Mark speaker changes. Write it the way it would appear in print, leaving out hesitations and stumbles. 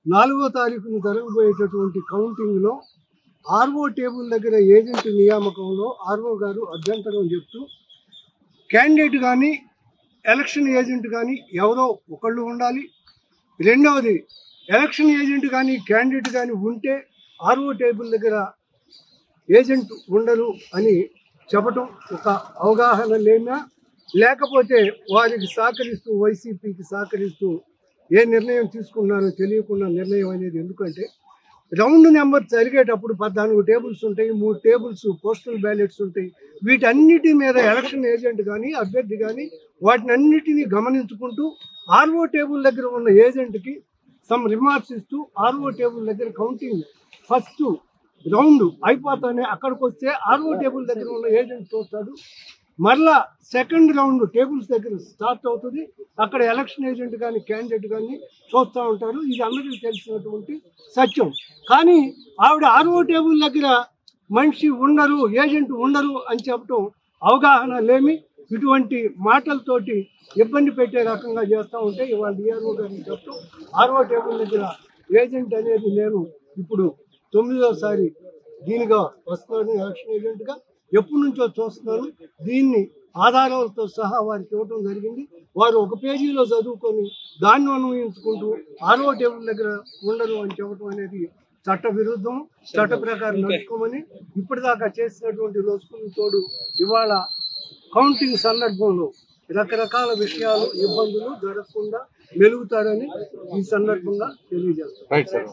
Speaker 1: 4వ తారీఖున జరగబోయేటటువంటి కౌంటింగ్లో RO table దగ్గర ఏజెంట్ నియామకంలో ఆర్ఓ గారు అభ్యంతరం చెప్తూ క్యాండిడేట్ కానీ ఎలక్షన్ ఏజెంట్ కానీ ఎవరో ఒకళ్ళు ఉండాలి. రెండవది, ఎలక్షన్ ఏజెంట్ కానీ క్యాండిడేట్ కానీ ఉంటే ఆర్ఓ టేబుల్ దగ్గర ఏజెంట్ ఉండరు అని చెప్పటం ఒక అవగాహన లేనా, లేకపోతే వారికి సహకరిస్తూ వైసీపీకి సహకరిస్తూ ఏ నిర్ణయం తీసుకున్నారో తెలియకుండా నిర్ణయం అనేది. ఎందుకంటే రౌండ్ నెంబర్ జరిగేటప్పుడు 14 టేబుల్స్ ఉంటాయి, 3 టేబుల్స్ పోస్టల్ బ్యాలెట్స్ ఉంటాయి. వీటన్నిటి మీద ఎలక్షన్ ఏజెంట్ కానీ అభ్యర్థి కానీ వాటిని అన్నిటినీ గమనించుకుంటూ ఆర్ఓ టేబుల్ దగ్గర ఉన్న ఏజెంట్కి సమ్ రిమార్క్స్ ఇస్తూ ఆర్ఓ టేబుల్ దగ్గర కౌంటింగ్ ఫస్ట్ రౌండ్ అయిపోతానే అక్కడికి వస్తే ఆర్ఓ టేబుల్ దగ్గర ఉన్న ఏజెంట్ చూస్తాడు. మరలా సెకండ్ రౌండ్ టేబుల్స్ దగ్గర స్టార్ట్ అవుతుంది. అక్కడ ఎలక్షన్ ఏజెంట్ కానీ క్యాండిడేట్ కానీ చూస్తూ ఉంటారు. ఇది అందరికీ తెలిసినటువంటి సత్యం. కానీ ఆవిడ ఆర్ఓ టేబుల్ దగ్గర మనిషి ఉండరు, ఏజెంట్ ఉండరు అని చెప్పడం అవగాహన లేమి, ఇటువంటి మాటలతోటి ఇబ్బంది పెట్టే రకంగా చేస్తూ ఉంటే ఇవాళ డిఆర్ఓ గారిని చెప్పడం ఆర్ఓ టేబుల్ దగ్గర ఏజెంట్ అనేది నేను ఇప్పుడు 9వసారి దీనిగా వస్తున్నాను. ఎలక్షన్ ఏజెంట్గా ఎప్పటి నుంచో చూస్తున్నారు. దీన్ని ఆధారాలతో సహా వారికి ఇవ్వడం జరిగింది. వారు ఒక పేజీలో చదువుకొని దాన్ని అన్వయించుకుంటూ ఆర్ఓ టేబుల్ దగ్గర ఉండరు అని చెప్పడం అనేది చట్ట విరుద్ధం. చట్ట ప్రకారం నడుచుకోమని ఇప్పటిదాకా చేసినటువంటి రోజుకు తోడు ఇవాళ కౌంటింగ్ సందర్భంలో రకరకాల విషయాలు ఇబ్బందులు జరగకుండా మెలుగుతారని ఈ సందర్భంగా తెలియజేస్తారు.